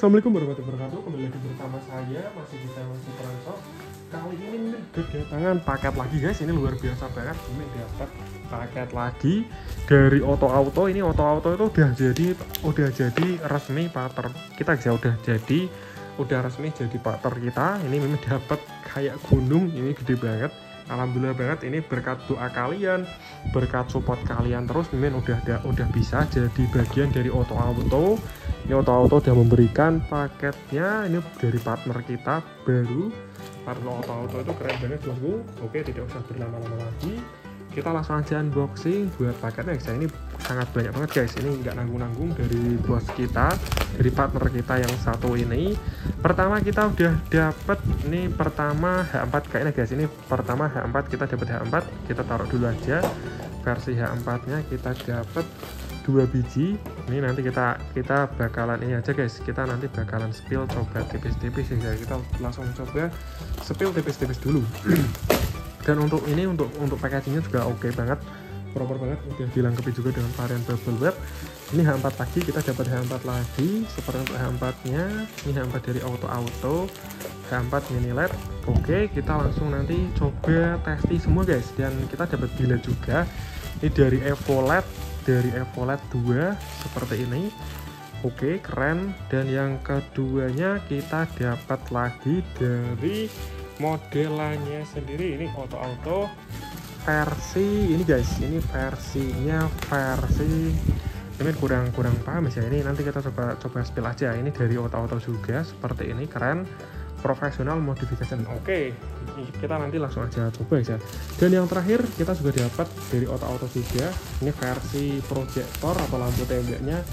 Assalamualaikum warahmatullahi wabarakatuh. Kembali lagi bersama saya masih di channel Supranso. Kali ini kedatangan paket lagi guys. Ini luar biasa banget. Ini dapat paket lagi dari Auto Auto. Ini Auto Auto itu udah jadi resmi partner kita guys ya. Udah resmi jadi partner kita. Ini memang dapat kayak gunung. Ini gede banget. Alhamdulillah banget, ini berkat doa kalian, berkat support kalian terus, Mimin udah bisa jadi bagian dari Auto Auto. Ini Auto Auto udah memberikan paketnya, ini dari partner kita baru. Partner Auto Auto itu keren banget bosku. Oke, tidak usah berlama-lama lagi, kita langsung aja unboxing buat paketnya guys. Ini sangat banyak banget guys, ini nggak nanggung-nanggung dari bos kita, dari partner kita yang satu ini. Pertama kita udah dapat ini, pertama H4 kayaknya guys. Ini pertama H4, kita dapat H4, kita taruh dulu aja. Versi H4 nya kita dapat 2 biji. Ini nanti kita bakalan ini aja guys, kita nanti bakalan spill coba tipis-tipis ya. Kita langsung coba spill tipis-tipis dulu. Dan untuk ini untuk packagingnya juga oke banget, proper banget, udah dilengkapi juga dengan varian bubble wrap. Ini H4 lagi, kita dapat H4 lagi. Seperti untuk H4 nya, ini H4 dari Auto Auto, H4 mini LED. Oke, kita langsung nanti coba testi semua guys. Dan kita dapat bila juga ini dari Evo LED, dari Evo LED 2 seperti ini. Oke, keren. Dan yang keduanya kita dapat lagi dari modelannya sendiri, ini Auto Auto versi ini guys. Ini versinya ini kurang paham ya. Ini nanti kita coba spill aja. Ini dari Auto Auto juga seperti ini, keren, profesional modification. Oke, kita nanti langsung aja coba ya. Dan yang terakhir kita juga dapat dari Auto Auto juga, ini versi proyektor atau lampu tembaknya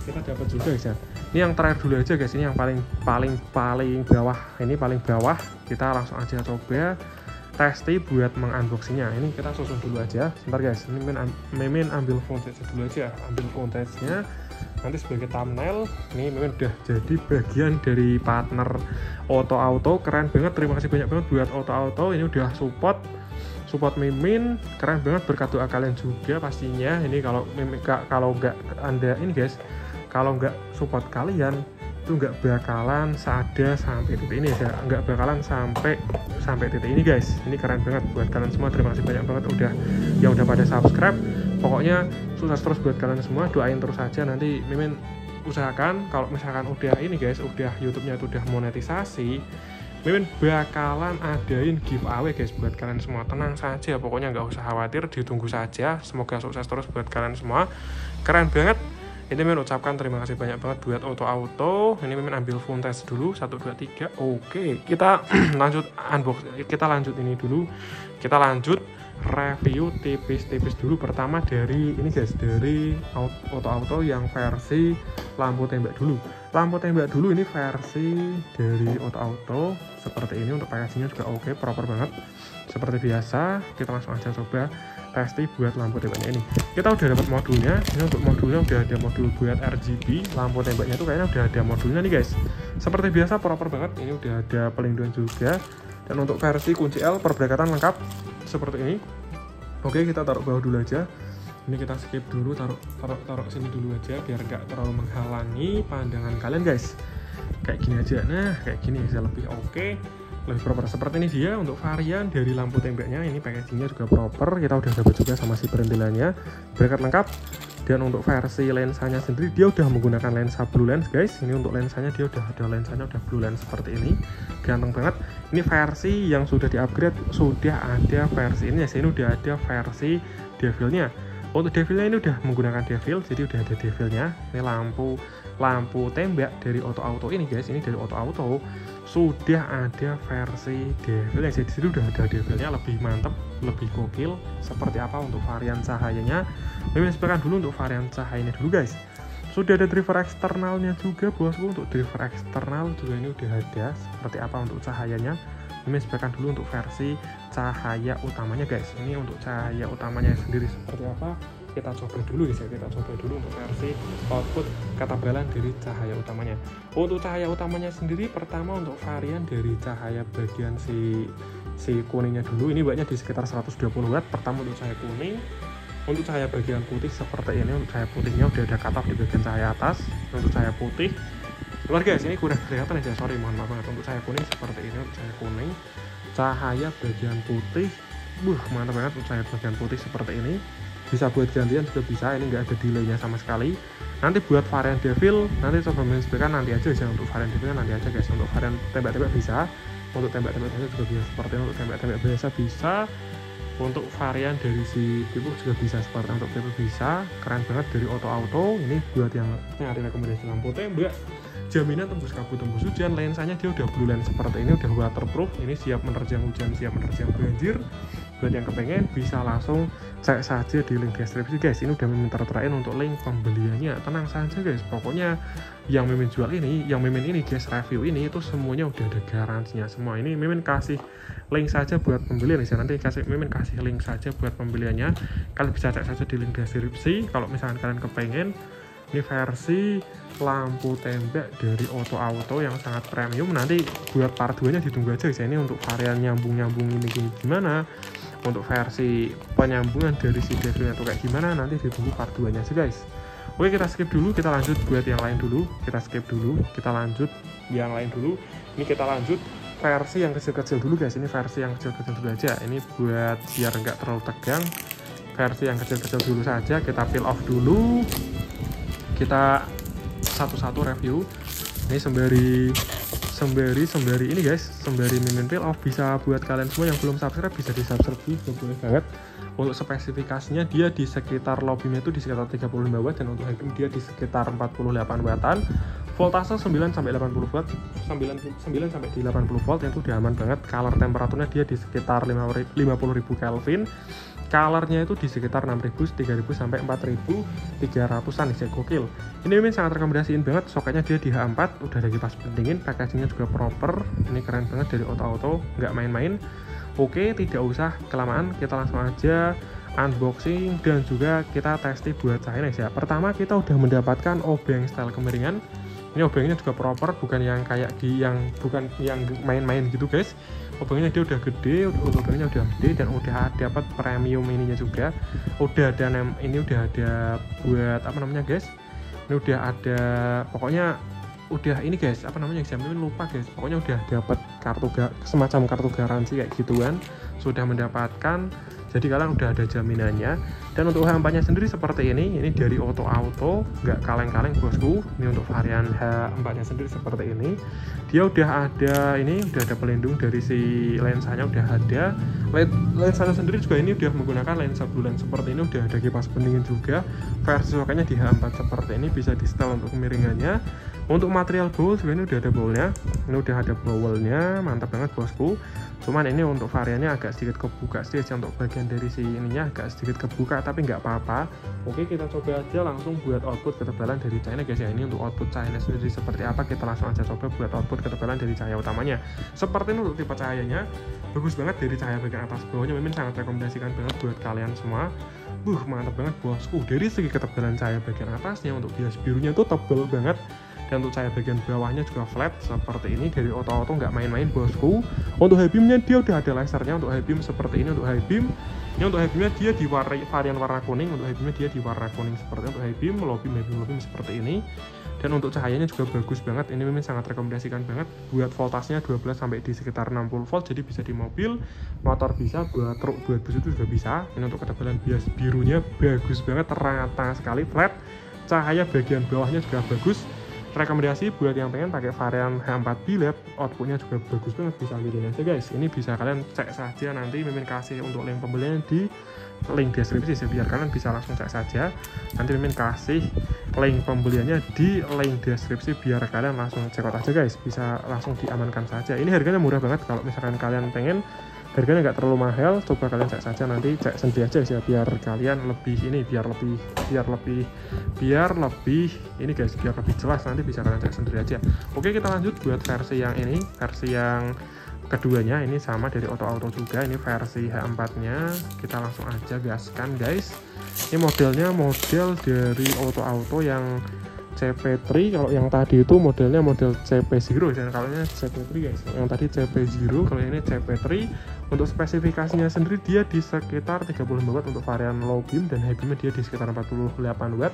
kita dapat juga ya. Ini yang terakhir dulu aja guys, ini yang paling bawah. Ini paling bawah, kita langsung aja coba testi buat mengunboxingnya. Ini kita susun dulu aja sebentar guys. Ini Mimin ambil footage dulu aja, ambil footage-nya nanti sebagai thumbnail. Ini Mimin udah jadi bagian dari partner Auto Auto, keren banget. Terima kasih banyak banget buat Auto Auto, ini udah support Mimin, keren banget, berkat doa kalian juga pastinya. Ini kalau nggak Anda ini guys, kalau nggak support kalian itu nggak bakalan ada sampai titik ini ya, nggak bakalan sampai titik ini guys. Ini keren banget buat kalian semua. Terima kasih banyak banget udah pada subscribe. Pokoknya sukses terus buat kalian semua, doain terus aja. Nanti Mimin usahakan kalau misalkan udah ini guys, udah YouTube-nya itu udah monetisasi, Mimin bakalan adain giveaway guys buat kalian semua. Tenang saja, pokoknya nggak usah khawatir, ditunggu saja. Semoga sukses terus buat kalian semua, keren banget. Ini Mimin ucapkan terima kasih banyak banget buat Auto Auto. Ini Mimin ambil footage dulu 1 2 3. Oke, kita lanjut unbox. Kita lanjut ini dulu. Kita lanjut review tipis-tipis dulu. Pertama dari ini guys, dari Auto Auto yang versi lampu tembak dulu. Lampu tembak dulu ini versi dari Auto Auto seperti ini. Untuk packagingnya juga oke, proper banget. Seperti biasa, kita langsung aja coba testi buat lampu tembaknya ini. Kita udah dapat modulnya. Ini untuk modulnya udah ada modul buat RGB. Lampu tembaknya tuh kayaknya udah ada modulnya nih guys. Seperti biasa, proper banget. Ini udah ada pelindungan juga. Dan untuk versi kunci L perbrekatan lengkap seperti ini. Oke, kita taruh bawah dulu aja. Ini kita skip dulu, taruh sini dulu aja biar nggak terlalu menghalangi pandangan kalian guys. Kayak gini aja. Nah, kayak gini bisa lebih oke, lebih proper. Seperti ini dia untuk varian dari lampu tembaknya. Ini packagingnya juga proper, kita udah dapat juga sama si perintilannya, bracket lengkap. Dan untuk versi lensanya sendiri dia udah menggunakan lensa blue lens guys. Ini untuk lensanya dia udah ada lensanya udah blue lens seperti ini, ganteng banget. Ini versi yang sudah di-upgrade, sudah ada versi ini ya. Ini udah ada versi devilnya. Untuk devilnya ini udah menggunakan devil, jadi udah ada devilnya. Ini lampu tembak dari Auto Auto ini guys, ini dari Auto Auto sudah ada versi devil. Jadi di situ udah ada devilnya, lebih mantap, lebih gokil. Seperti apa untuk varian cahayanya, Mimin sebutkan dulu untuk varian cahayanya dulu guys. Sudah ada driver eksternalnya juga bosku. Untuk driver eksternal juga ini udah ada. Seperti apa untuk cahayanya, Mimin sebutkan dulu untuk versi cahaya utamanya guys. Ini untuk cahaya utamanya sendiri seperti apa, kita coba dulu guys ya. Kita coba dulu untuk versi output ketebalan dari cahaya utamanya. Untuk cahaya utamanya sendiri, pertama untuk varian dari cahaya bagian si kuningnya dulu, ini banyak di sekitar 120 watt. Pertama untuk cahaya kuning. Untuk cahaya bagian putih seperti ini. Untuk cahaya putihnya udah ada cutoff di bagian cahaya atas. Untuk cahaya putih luar guys, ini kurang kelihatan ya, sorry mohon maaf banget. Untuk cahaya kuning seperti ini, untuk cahaya kuning, cahaya bagian putih, mantap banget. Untuk cahaya bagian putih seperti ini, bisa buat gantian juga bisa, ini nggak ada delaynya sama sekali. Nanti buat varian devil, nanti coba menyesuaikan nanti aja ya. Untuk varian devil nanti aja guys. Untuk varian tembak-tembak bisa, untuk tembak-tembak biasa juga bisa seperti ini. Untuk tembak-tembak biasa bisa, untuk varian dari si Vivo juga bisa seperti untuk Vivo bisa, keren banget dari auto ini. Buat yang nyari rekomendasi lampu tembak, jaminan tembus kabut tembus hujan, lensanya dia udah blue lens seperti ini, udah waterproof, ini siap menerjang hujan, siap menerjang banjir. Buat yang kepengen bisa langsung cek saja di link deskripsi guys. Ini udah Mimin terterain untuk link pembeliannya, tenang saja guys. Pokoknya yang Mimin jual ini, yang Mimin ini guys review ini itu semuanya udah ada garansinya semua. Ini Mimin kasih link saja buat pembelian ya, nanti Mimin kasih link saja buat pembeliannya. Kalian bisa cek saja di link deskripsi kalau misalkan kalian kepengen. Ini versi lampu tembak dari auto yang sangat premium. Nanti buat part 2 nya ditunggu aja guys. Ini untuk varian nyambung ini gimana, untuk versi penyambungan dari si devilnya itu kayak gimana, nanti ditunggu part 2 nya aja guys. Oke, kita skip dulu, kita lanjut buat yang lain dulu. Kita skip dulu, kita lanjut yang lain dulu. Ini kita lanjut versi yang kecil-kecil dulu guys. Ini versi yang kecil-kecil dulu aja. Ini buat biar nggak terlalu tegang, versi yang kecil-kecil dulu saja. Kita peel off dulu, kita satu-satu review. Ini sembari ini guys, sembari Mimin peel off, bisa buat kalian semua yang belum subscribe bisa di subscribe juga boleh banget. Untuk spesifikasinya dia di sekitar low beam itu di sekitar 35 watt, dan untuk high beam dia di sekitar 48 wattan. Voltase 9 sampai 80 watt, 9 sampai di 80 volt, itu udah aman banget. Color temperaturnya dia di sekitar 50.000 Kelvin. Colornya itu di sekitar 6.000, 3.000 sampai 4.300an nih, gokil. Ini Mimin sangat rekomendasiin banget. Soketnya dia di H4, udah ada kipas pendingin, packagingnya juga proper. Ini keren banget dari auto, nggak main-main. Oke, tidak usah kelamaan, kita langsung aja unboxing dan juga kita testing buat cahaya ya. Pertama kita udah mendapatkan obeng style kemiringan. Ini obengnya juga proper, bukan yang kayak bukan yang main-main gitu guys. Obengnya dia udah gede, obengnya udah gede, dan udah dapat premium ininya juga. Udah ada ini udah ada buat apa namanya guys? Ini udah ada, pokoknya udah ini guys, apa namanya examiner lupa guys. Pokoknya udah dapat semacam kartu garansi kayak gituan. Sudah mendapatkan, jadi kalian udah ada jaminannya. Dan untuk H4-nya sendiri seperti ini dari auto, nggak kaleng-kaleng bosku. Ini untuk varian H4-nya sendiri seperti ini. Dia udah ada udah ada pelindung dari si lensanya, udah ada. Lensanya sendiri juga ini udah menggunakan lensa blue lens seperti ini, udah ada kipas pendingin juga. Versi soketnya di H4 seperti ini, bisa di setel untuk kemiringannya. Untuk material bowl juga ini udah ada bowlnya, ini udah ada bowlnya, mantap banget bosku. Cuman ini untuk variannya agak sedikit kebuka sedikit, untuk bagian dari si ininya agak sedikit kebuka, tapi nggak apa-apa. Oke, kita coba aja langsung buat output ketebalan dari cahaya guys ya. Ini untuk output cahaya sendiri seperti apa, kita langsung aja coba buat output ketebalan dari cahaya utamanya. Seperti ini untuk tipe cahayanya, bagus banget dari cahaya bagian atas bawahnya. Mimin sangat rekomendasikan banget buat kalian semua. Mantap banget bosku. Dari segi ketebalan cahaya bagian atasnya, untuk bias birunya itu tebal banget. Dan untuk cahaya bagian bawahnya juga flat seperti ini, dari auto nggak main-main bosku. Untuk high beamnya dia udah ada lasernya. Untuk high beam seperti ini, untuk high beam ini, untuk high beamnya dia di varian warna kuning. Untuk high beamnya dia di warna kuning seperti itu. Untuk high beam, low beam seperti ini. Dan untuk cahayanya juga bagus banget. Ini Mimin sangat rekomendasikan banget. Buat voltasenya 12 sampai di sekitar 60 volt, jadi bisa di mobil, motor bisa, buat truk, buat bus itu juga bisa. Ini untuk ketebalan bias birunya bagus banget, rata sekali, flat. Cahaya bagian bawahnya juga bagus. Rekomendasi buat yang pengen pakai varian H4 biled, outputnya juga bagus banget, bisa pilih aja guys. Ini bisa kalian cek saja, nanti Mimin kasih untuk link pembelian di link deskripsi ya, biar kalian bisa langsung cek saja. Nanti Mimin kasih link pembeliannya di link deskripsi biar kalian langsung check out aja guys, bisa langsung diamankan saja. Ini harganya murah banget, kalau misalkan kalian pengen harganya nggak terlalu mahal, coba kalian cek saja, nanti cek sendiri aja ya, biar kalian lebih ini, biar lebih ini guys, biar lebih jelas, nanti bisa kalian cek sendiri aja. Oke, kita lanjut buat versi yang ini, versi yang keduanya. Ini sama dari auto juga, ini versi H4 nya, kita langsung aja gaskan guys. Ini modelnya model dari auto yang CP3, kalau yang tadi itu modelnya model CP0, dan kalau ini CP3 guys, yang tadi CP0, kalau ini CP3. Untuk spesifikasinya sendiri dia di sekitar 35 watt untuk varian low beam, dan high beamnya dia di sekitar 48 watt.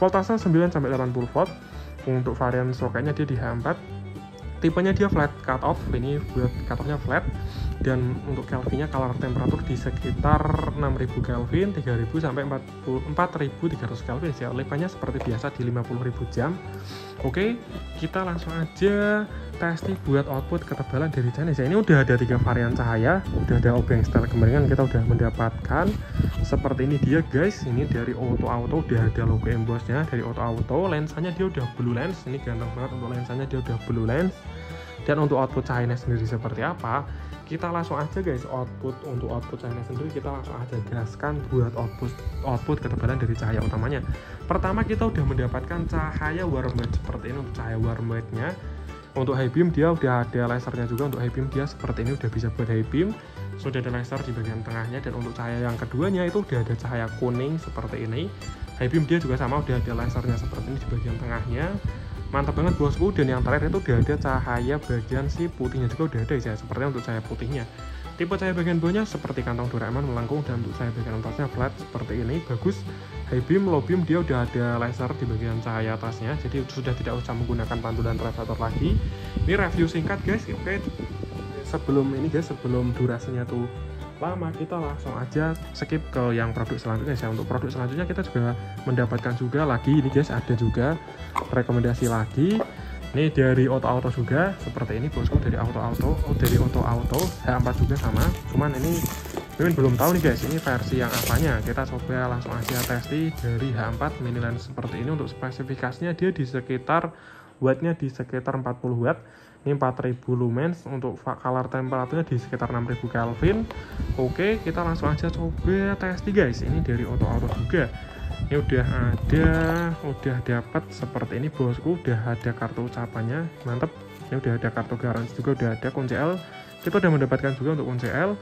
Voltase 9 sampai 80 volt. Untuk varian soketnya dia di H4, tipenya dia flat cut off, ini buat cut offnya flat. Dan untuk Kelvinnya color temperatur di sekitar 6000 Kelvin, 3000 sampai 4300 Kelvin ya. Lepannya seperti biasa di 50.000 jam. Oke, kita langsung aja testing buat output ketebalan dari Chinese ya. Ini udah ada 3 varian cahaya, udah ada obeng style kemeringan, kita udah mendapatkan seperti ini dia guys. Ini dari auto udah ada logo embossnya dari auto. Lensanya dia udah blue lens, ini ganteng banget untuk lensanya, dia udah blue lens. Dan untuk output cahayanya sendiri seperti apa, kita langsung aja guys. Untuk output cahaya sendiri kita langsung aja gaskan buat output ketebalan dari cahaya utamanya. Pertama kita udah mendapatkan cahaya warm white seperti ini untuk cahaya warm white nya. Untuk high beam dia udah ada lasernya juga. Untuk high beam dia seperti ini, udah bisa buat high beam, sudah ada laser di bagian tengahnya. Dan untuk cahaya yang keduanya itu udah ada cahaya kuning seperti ini. High beam dia juga sama, udah ada lasernya seperti ini di bagian tengahnya. Mantap banget bosku. Dan yang terakhir itu udah ada cahaya bagian si putihnya juga udah ada ya, seperti untuk cahaya putihnya. Tipe cahaya bagian bawahnya seperti kantong Doraemon melengkung, dan untuk cahaya bagian atasnya flat seperti ini, bagus. High beam, low beam dia udah ada laser di bagian cahaya atasnya, jadi sudah tidak usah menggunakan pantulan reflektor lagi. Ini review singkat guys. Oke, sebelum durasinya tuh lama, kita langsung aja skip ke yang produk selanjutnya ya. Untuk produk selanjutnya kita juga mendapatkan juga lagi ini guys, ada juga rekomendasi lagi. Ini dari auto juga seperti ini bosku, dari auto H4 juga sama, cuman ini Mimin belum tahu nih guys ini versi yang apanya. Kita coba langsung aja testi dari H4 mini lens seperti ini. Untuk spesifikasinya dia di sekitar wattnya di sekitar 40 watt, ini 4000 lumens. Untuk color temperaturnya di sekitar 6000 Kelvin. Oke, kita langsung aja coba testi guys. Ini dari auto juga. Ini udah dapat seperti ini bosku, udah ada kartu ucapannya, mantep. Ini udah ada kartu garansi juga, udah ada kunci L, kita udah mendapatkan juga untuk kunci L.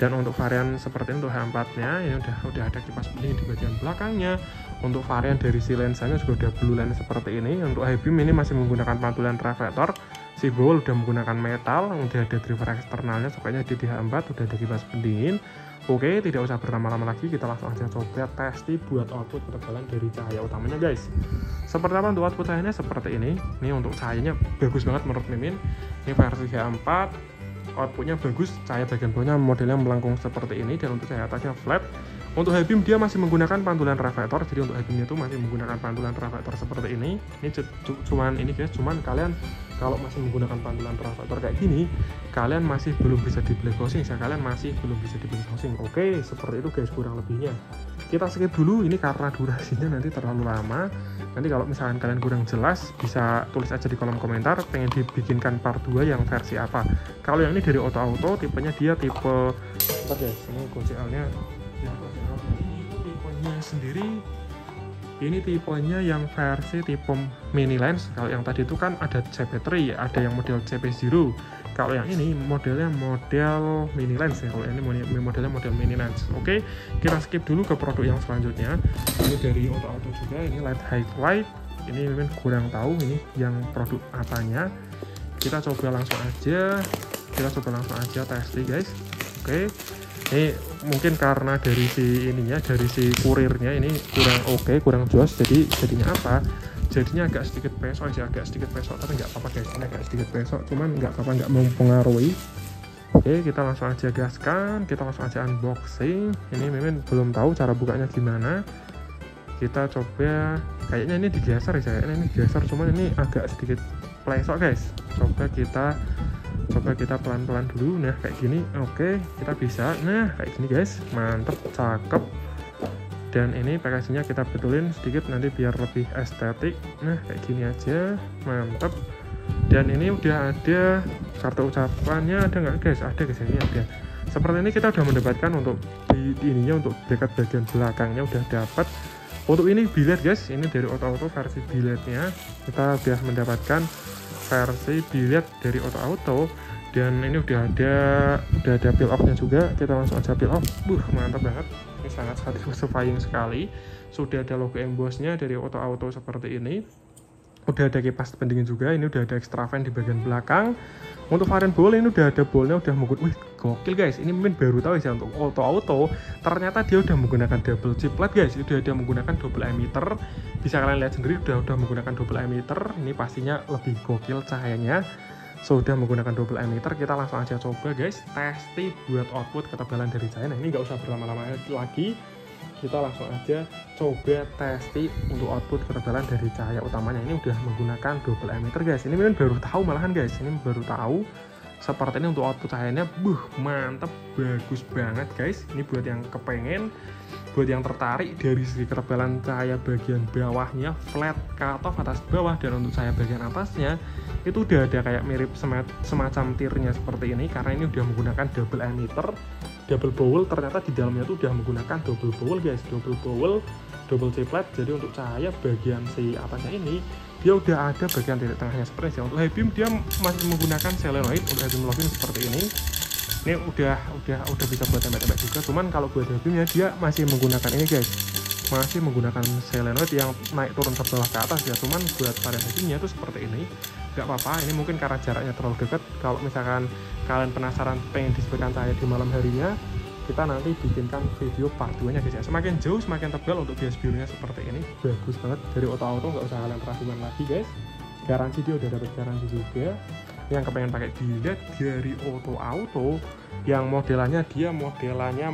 Dan untuk varian seperti ini untuk H4 nya ini udah ada kipas bening di bagian belakangnya. Untuk varian dari si lensanya juga udah blue lens seperti ini. Untuk high beam ini masih menggunakan pantulan reflektor, si bawah udah menggunakan metal, udah ada driver eksternalnya, soketnya di H4 udah ada kipas pendingin. Oke, tidak usah berlama-lama lagi, kita langsung aja coba testi buat output ketebalan dari cahaya utamanya guys. Seperti apa untuk output cahayanya seperti ini. Ini untuk cahayanya bagus banget menurut Mimin. Ini versi H4, outputnya bagus, cahaya bagian bawahnya modelnya melengkung seperti ini, dan untuk cahaya atasnya flat. Untuk high beam dia masih menggunakan pantulan reflektor, jadi untuk high beamnya itu masih menggunakan pantulan reflektor seperti ini. Ini cuman ini guys, cuman kalian kalau masih menggunakan pantulan reflektor kayak gini, kalian masih belum bisa di black housing ya, kalian masih belum bisa di black housing. Oke, seperti itu guys kurang lebihnya. Kita skip dulu ini karena durasinya nanti terlalu lama. Nanti kalau misalkan kalian kurang jelas, bisa tulis aja di kolom komentar pengen dibikinkan part 2 yang versi apa. Kalau yang ini dari auto, tipenya dia tipe apa guys, ini kunci L-nya ya, ini tipenya sendiri, ini tipenya yang versi tipe mini lens. Kalau yang tadi itu kan ada CP3, ada yang model CP0. Kalau yang ini modelnya model mini lens ya. Kalau ini modelnya model mini lens. Oke, kita skip dulu ke produk yang selanjutnya. Ini dari auto juga, ini light highlight. Ini mungkin kurang tahu ini yang produk apanya. Kita coba langsung aja testi guys. Oke. Ini mungkin karena dari si kurirnya ini kurang jos, jadi jadinya apa? Jadinya agak sedikit pesok sih, tapi nggak apa-apa guys, ini agak sedikit pesok, cuman nggak apa-apa, nggak mempengaruhi. Oke, kita langsung aja gaskan, kita langsung aja unboxing. Ini Mimin belum tahu cara bukanya gimana. Kita coba, kayaknya ini digeser ya, kayaknya ini digeser, cuman ini agak sedikit pesok guys. Coba kita pelan-pelan dulu. Nah kayak gini, oke, kita bisa. Nah kayak gini guys, mantep, cakep. Dan ini packagingnya kita betulin sedikit nanti biar lebih estetik. Nah kayak gini aja, mantep. Dan ini udah ada kartu ucapannya, ada nggak guys? Ada guys, ini ada. Seperti ini kita udah mendapatkan untuk di ininya, untuk bracket bagian belakangnya udah dapat. Untuk ini bilet guys, ini dari auto versi biletnya kita udah mendapatkan versi bilet dari auto, dan ini udah ada peel off nya juga. Kita langsung aja peel off. Mantap banget, ini sangat satisfying sekali. Sudah ada logo embossnya dari auto seperti ini. Udah ada kipas pendingin juga, ini udah ada extra fan di bagian belakang. Untuk varian bowl ini udah ada bowlnya, udah menggunakan, wih gokil guys, ini Mimin baru tahu ya untuk auto ternyata dia udah menggunakan double chiplet guys, udah ada menggunakan double emitter, bisa kalian lihat sendiri udah menggunakan double emitter, ini pastinya lebih gokil cahayanya. Sudah menggunakan double emitter, kita langsung aja coba guys, testi buat output ketebalan dari cahaya. Nah ini nggak usah berlama-lama lagi, kita langsung aja coba testi untuk output ketebalan dari cahaya utamanya. Ini udah menggunakan double emitter guys, ini Mimin baru tahu malahan guys, ini baru tahu seperti ini untuk output cahayanya. Mantep, bagus banget guys. Ini buat yang kepengen, buat yang tertarik dari segi ketebalan cahaya bagian bawahnya flat cut off atas bawah, dan untuk cahaya bagian atasnya itu udah ada kayak mirip semacam tirnya seperti ini, karena ini udah menggunakan double emitter, double bowl. Ternyata di dalamnya tuh udah menggunakan double bowl guys, double bowl, double chiplet. Jadi untuk cahaya bagian si atasnya ini dia udah ada bagian titik tengahnya seperti ini. Untuk high beam dia masih menggunakan selenoid, untuk high beam low beam seperti ini. Ini udah bisa buat tembak-tembak juga, cuman kalau buat high beamnya dia masih menggunakan ini guys, masih menggunakan selenoid yang naik turun ke bawah ke atas ya. Cuman buat varian high beamnya tuh seperti ini, nggak apa-apa. Ini mungkin karena jaraknya terlalu dekat. Kalau misalkan kalian penasaran pengen disebutkan cahaya di malam harinya, kita nanti bikinkan video part 2 nya guys ya. Semakin jauh semakin tebal. Untuk bias birunya seperti ini, bagus banget dari auto nggak usah kalian ragukan lagi guys. Garansi dia udah dapat garansi juga. Yang kepengen pakai dilihat dari auto yang modelannya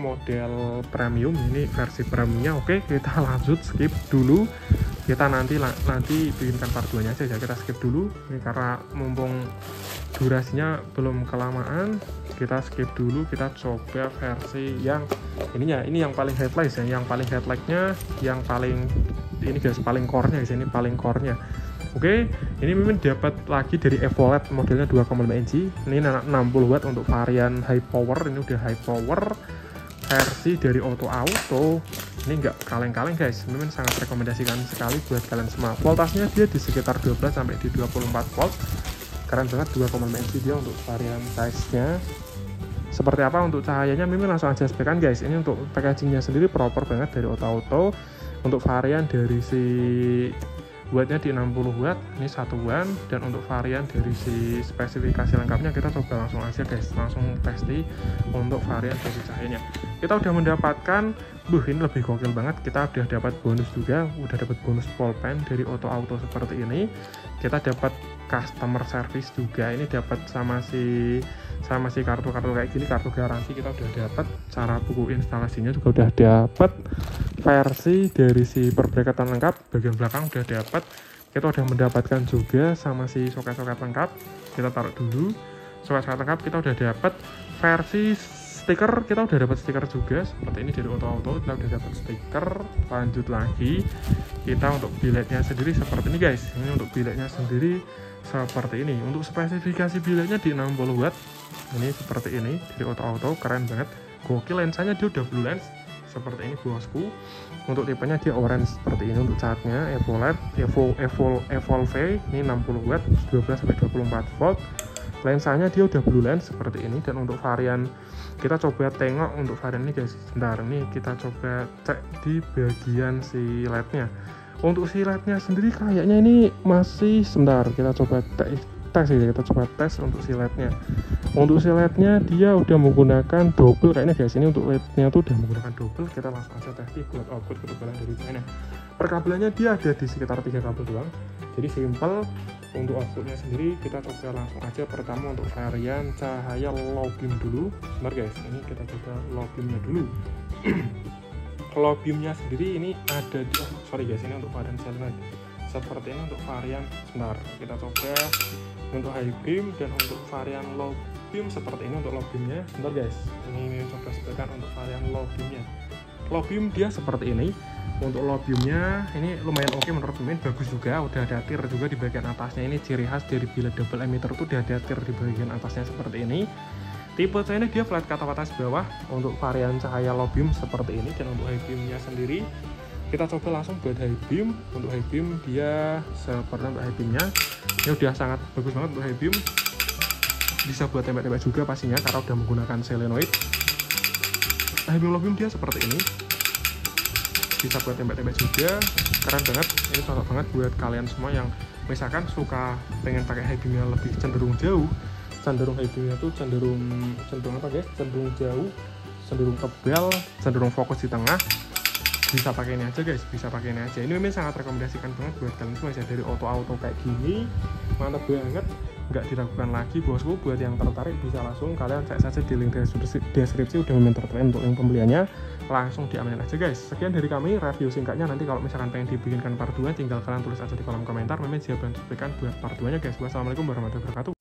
model premium, ini versi premiumnya. Oke, kita lanjut, skip dulu. Kita nanti bikinkan part 2 nya aja ya, kita skip dulu ini karena mumpung durasinya belum kelamaan. Kita skip dulu, kita coba versi yang ininya. Ini yang paling headlight ya, yang paling headlightnya, yang paling ini guys, paling core-nya guys, ini paling core-nya. Oke, ini Mimin dapat lagi dari EVOLED modelnya 2,5 inci. Ini 60 watt untuk varian high power. Ini udah high power versi dari auto. Ini nggak kaleng-kaleng guys, Mimin sangat rekomendasikan sekali buat kalian semua. Voltasenya dia di sekitar 12 sampai di 24 volt. Keren banget, 2,5 inci dia untuk varian size-nya. Seperti apa untuk cahayanya, Mimin langsung aja spekan guys. Ini untuk packagingnya sendiri proper banget dari auto. Untuk varian dari si wattnya di 60 watt, ini 1 dan untuk varian dari si spesifikasi lengkapnya kita coba langsung aja guys, langsung testi untuk varian dari cahayanya. Kita udah mendapatkan, ini lebih gokil banget, kita udah dapat bonus juga, udah dapat bonus pulpen dari auto seperti ini. Kita dapat customer service juga, ini dapat sama si kartu-kartu kayak gini, kartu garansi kita udah dapat, cara buku instalasinya juga udah dapat, versi dari si perbrekatan lengkap bagian belakang udah dapat. Kita udah mendapatkan juga sama si soket-soket lengkap, kita taruh dulu. Soket-soket lengkap kita udah dapat, versi stiker kita udah dapat stiker juga seperti ini dari auto kita udah dapat stiker. Lanjut lagi, kita untuk biletnya sendiri seperti ini guys. Ini untuk biletnya sendiri seperti ini. Untuk spesifikasi biletnya di 60 watt, ini seperti ini dari auto, keren banget, gokil. Lensanya dia udah blue lens seperti ini bosku. Untuk tipenya dia orange seperti ini. Untuk catnya EVOLED Evolve, ini 60 watt 12 sampai 24 volt. Lensanya dia udah blue lens seperti ini. Dan untuk varian, kita coba tengok untuk varian ini guys, sebentar, ini kita coba cek di bagian si LED-nya. Untuk si LED-nya sendiri kayaknya ini masih, sebentar, kita coba tes ya, kita coba tes untuk si LED-nya. Untuk si LED-nya dia udah menggunakan double kayaknya guys. Ini untuk LED-nya tuh udah menggunakan double. Kita langsung aja tes buat output ketebalan dari cahayanya. Perkabelannya dia ada di sekitar 3 kabel doang, jadi simple. Untuk outputnya sendiri kita coba langsung aja. Pertama untuk varian cahaya low beam dulu. Sebentar guys, ini kita coba low beamnya dulu. Low beamnya sendiri ini ada di, sorry guys, ini untuk varian selenoid seperti ini. Untuk varian, sebentar, kita coba untuk high beam dan untuk varian low beam seperti ini. Untuk low beamnya, sebentar guys, ini coba sebekan untuk varian low beamnya. Low beam dia seperti ini. Untuk low beamnya ini lumayan oke menurut Mimin, bagus juga, udah ada tir juga di bagian atasnya. Ini ciri khas dari bilet double emitter itu udah ada tir di bagian atasnya seperti ini. Tipe cahayanya dia flat cut atas bawah untuk varian cahaya low beam seperti ini. Dan untuk high beamnya sendiri kita coba langsung buat high beam. Untuk high beam dia seperti untuk high beamnya ini udah sangat bagus banget. Untuk high beam bisa buat tembak-tembak juga pastinya karena udah menggunakan selenoid. High beam low beam dia seperti ini, bisa buat tembak-tembak juga, keren banget. Ini cocok banget buat kalian semua yang misalkan suka pengen pakai high beamnya lebih cenderung jauh, cenderung high beamnya tuh cenderung apa guys, cenderung jauh, cenderung tebal, cenderung fokus di tengah, bisa pakai ini aja guys, bisa pakai ini aja. Ini memang sangat rekomendasikan banget buat kalian semua ya, dari auto kayak gini mantap banget, nggak diragukan lagi bosku. Buat yang tertarik bisa langsung kalian cek saja di link deskripsi, udah memang tertera untuk yang pembeliannya, langsung diambil aja guys. Sekian dari kami review singkatnya, nanti kalau misalkan pengen dibikinkan part 2 tinggal kalian tulis aja di kolom komentar, memang siap bantu berikan buat part 2 nya guys. Wassalamualaikum warahmatullahi wabarakatuh.